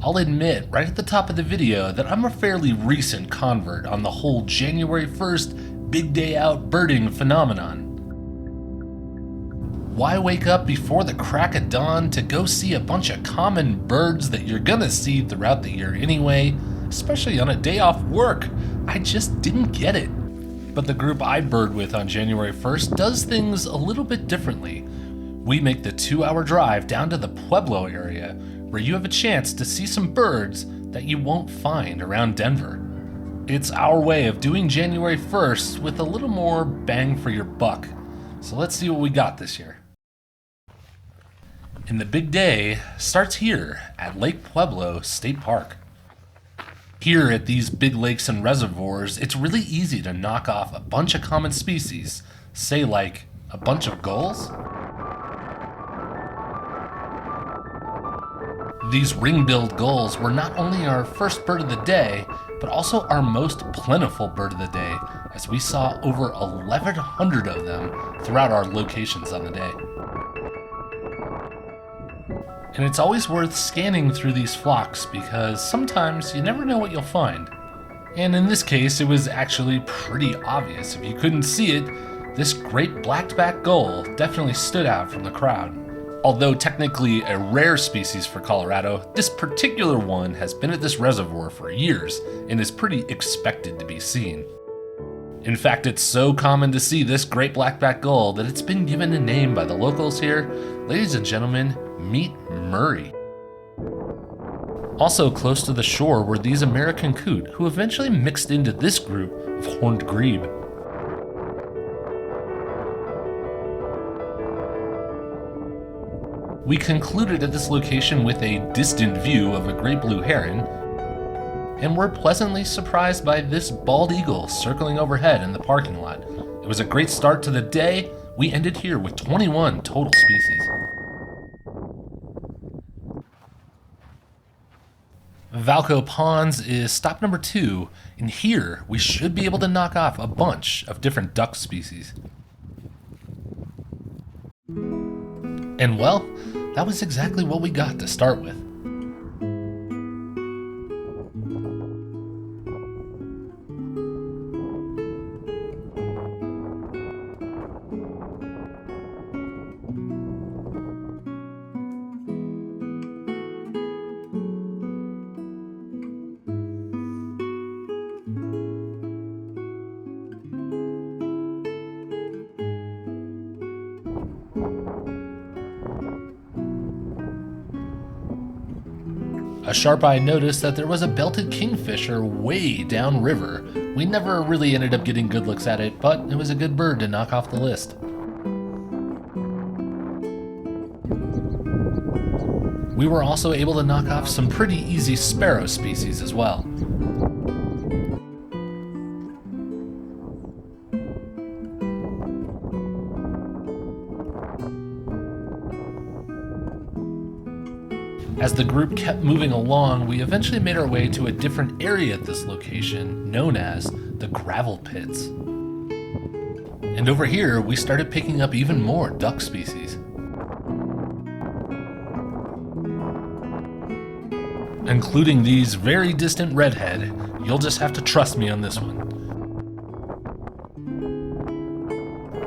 I'll admit right at the top of the video that I'm a fairly recent convert on the whole January 1st big day out birding phenomenon. Why wake up before the crack of dawn to go see a bunch of common birds that you're gonna see throughout the year anyway, especially on a day off work? I just didn't get it. But the group I bird with on January 1st does things a little bit differently. We make the 2-hour drive down to the Pueblo area, where you have a chance to see some birds that you won't find around Denver. It's our way of doing January 1st with a little more bang for your buck. So let's see what we got this year. And the big day starts here at Lake Pueblo State Park. Here at these big lakes and reservoirs, it's really easy to knock off a bunch of common species, say like a bunch of gulls. These ring-billed gulls were not only our first bird of the day, but also our most plentiful bird of the day, as we saw over 1,100 of them throughout our locations on the day. And it's always worth scanning through these flocks because sometimes you never know what you'll find. And in this case, it was actually pretty obvious. If you couldn't see it, this great black-backed gull definitely stood out from the crowd. Although technically a rare species for Colorado, this particular one has been at this reservoir for years and is pretty expected to be seen. In fact, it's so common to see this great black-backed gull that it's been given a name by the locals here. Ladies and gentlemen, meet Murray. Also close to the shore were these American coot, who eventually mixed into this group of horned grebe. We concluded at this location with a distant view of a great blue heron, and were pleasantly surprised by this bald eagle circling overhead in the parking lot. It was a great start to the day. We ended here with 21 total species. Valco Ponds is stop number 2, and here we should be able to knock off a bunch of different duck species. And well, that was exactly what we got to start with. A sharp eye noticed that there was a belted kingfisher way downriver. We never really ended up getting good looks at it, but it was a good bird to knock off the list. We were also able to knock off some pretty easy sparrow species as well. As the group kept moving along, we eventually made our way to a different area at this location, known as the gravel pits. And over here, we started picking up even more duck species. Including these very distant redhead. You'll just have to trust me on this one.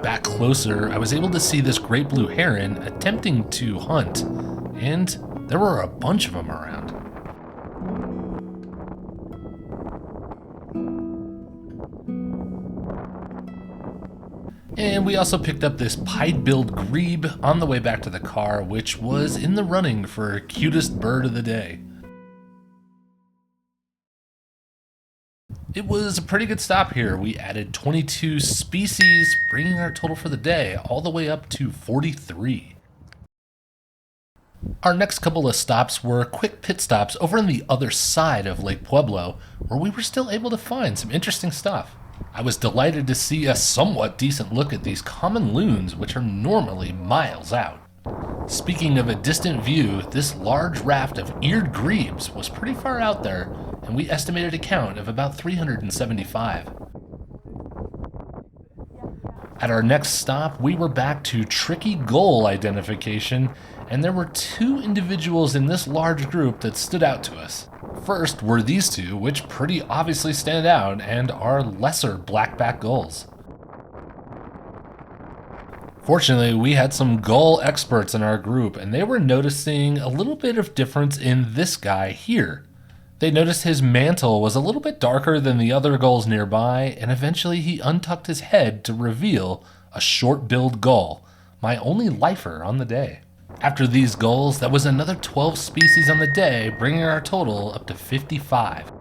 Back closer, I was able to see this great blue heron attempting to hunt, and there were a bunch of them around. And we also picked up this pied-billed grebe on the way back to the car, which was in the running for cutest bird of the day. It was a pretty good stop here. We added 22 species, bringing our total for the day all the way up to 43. Our next couple of stops were quick pit stops over on the other side of Lake Pueblo, where we were still able to find some interesting stuff. I was delighted to see a somewhat decent look at these common loons, which are normally miles out. Speaking of a distant view, this large raft of eared grebes was pretty far out there, and we estimated a count of about 375. At our next stop, we were back to tricky gull identification, and there were two individuals in this large group that stood out to us. First were these two, which pretty obviously stand out and are lesser blackback gulls. Fortunately, we had some gull experts in our group, and they were noticing a little bit of difference in this guy here. They noticed his mantle was a little bit darker than the other gulls nearby, and eventually he untucked his head to reveal a short-billed gull, my only lifer on the day. After these gulls, that was another 12 species on the day, bringing our total up to 55.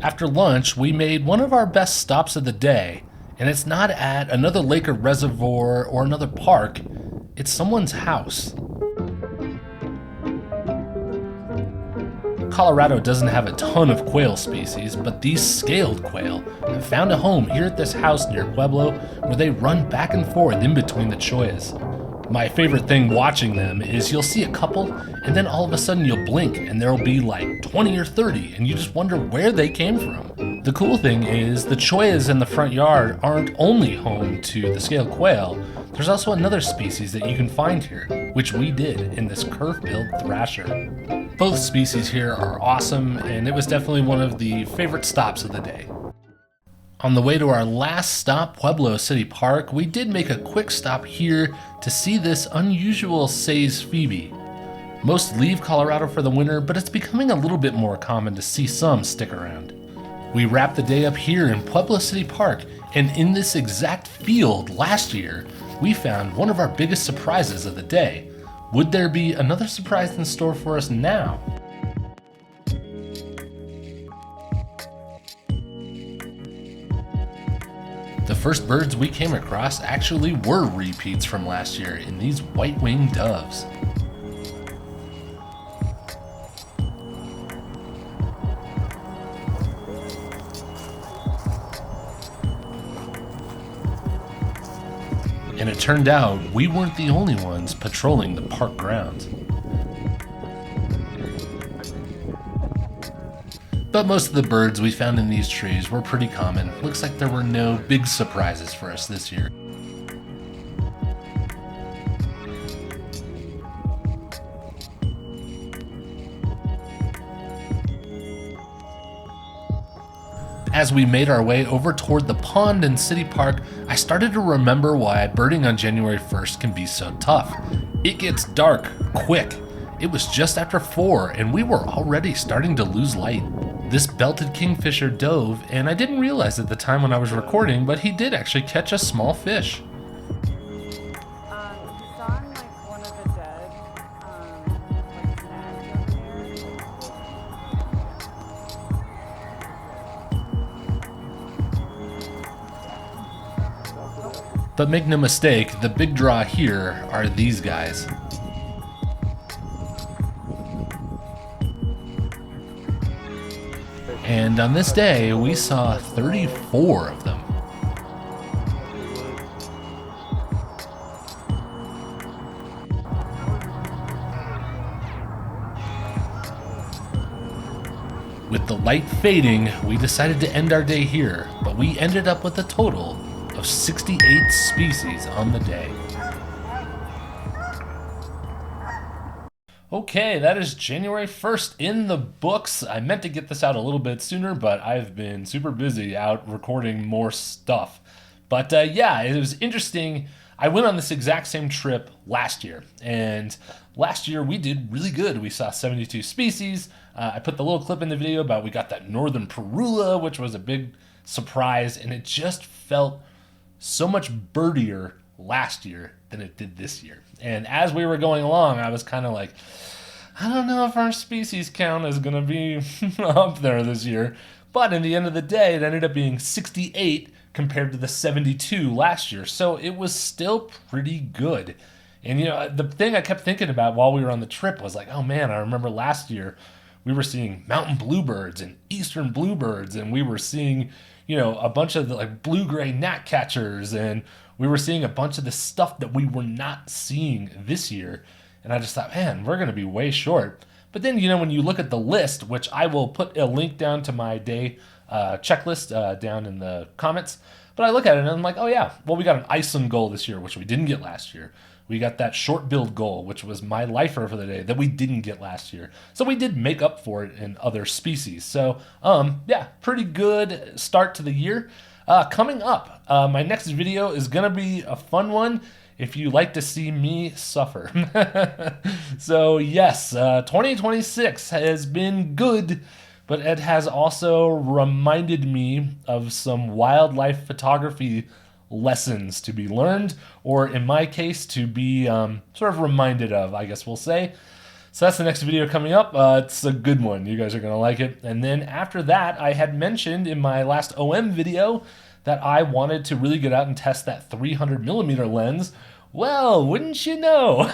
After lunch, we made one of our best stops of the day, and it's not at another lake or reservoir or another park, it's someone's house. Colorado doesn't have a ton of quail species, but these scaled quail have found a home here at this house near Pueblo where they run back and forth in between the choyas. My favorite thing watching them is you'll see a couple and then all of a sudden you'll blink and there'll be like 20 or 30 and you just wonder where they came from. The cool thing is the choyas in the front yard aren't only home to the scaled quail, there's also another species that you can find here, which we did in this curve-billed thrasher. Both species here are awesome, and it was definitely one of the favorite stops of the day. On the way to our last stop, Pueblo City Park, we did make a quick stop here to see this unusual Say's phoebe. Most leave Colorado for the winter, but it's becoming a little bit more common to see some stick around. We wrapped the day up here in Pueblo City Park, and in this exact field last year, we found one of our biggest surprises of the day. Would there be another surprise in store for us now? The first birds we came across actually were repeats from last year in these white-winged doves. And it turned out we weren't the only ones patrolling the park grounds. But most of the birds we found in these trees were pretty common. Looks like there were no big surprises for us this year. As we made our way over toward the pond in City Park, I started to remember why birding on January 1st can be so tough. It gets dark quick. It was just after 4 and we were already starting to lose light. This belted kingfisher dove, and I didn't realize at the time when I was recording, but he did actually catch a small fish. But make no mistake, the big draw here are these guys. And on this day, we saw 34 of them. With the light fading, we decided to end our day here, but we ended up with a total of 68 species on the day. Okay, that is January 1st in the books. I meant to get this out a little bit sooner, but I've been super busy out recording more stuff. But yeah, it was interesting. I went on this exact same trip last year, and last year we did really good. We saw 72 species. I put the little clip in the video about we got that northern parula, which was a big surprise, and it just felt so much birdier last year than it did this year. And as we were going along, I was kind of like, I don't know if our species count is going to be up there this year. But in the end of the day, it ended up being 68 compared to the 72 last year. So it was still pretty good. And, you know, the thing I kept thinking about while we were on the trip was like, oh man, I remember last year we were seeing mountain bluebirds and eastern bluebirds, and we were seeing, you know, a bunch of the like blue-gray gnatcatchers, and we were seeing a bunch of the stuff that we were not seeing this year. And I just thought, man, we're going to be way short. But then, you know, when you look at the list, which I will put a link down to my day checklist down in the comments, But I look at it and I'm like, oh yeah, well, we got an Iceland Gull this year, which we didn't get last year. We got that short-billed Gull, which was my lifer for the day, that we didn't get last year. So we did make up for it in other species. So, yeah, pretty good start to the year. Coming up, my next video is going to be a fun one if you like to see me suffer. So, yes, 2026 has been good, but it has also reminded me of some wildlife photography lessons to be learned, or in my case, to be sort of reminded of, I guess we'll say. So that's the next video coming up. It's a good one. You guys are going to like it. And then after that, I had mentioned in my last OM video that I wanted to really get out and test that 300mm lens. Well, wouldn't you know?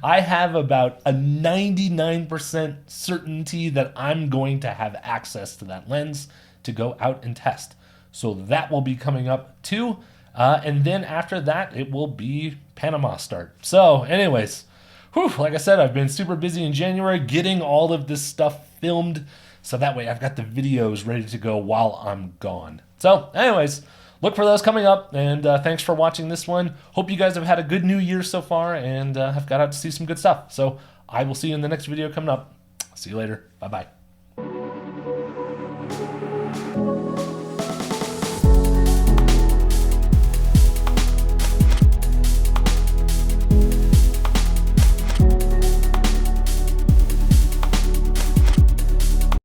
I have about a 99% certainty that I'm going to have access to that lens to go out and test. So that will be coming up too. And then after that, it will be Panama start. So anyways, like I said, I've been super busy in January getting all of this stuff filmed. So that way I've got the videos ready to go while I'm gone. So anyways, look for those coming up. And thanks for watching this one. Hope you guys have had a good new year so far and have got out to see some good stuff. So I will see you in the next video coming up. See you later. Bye-bye.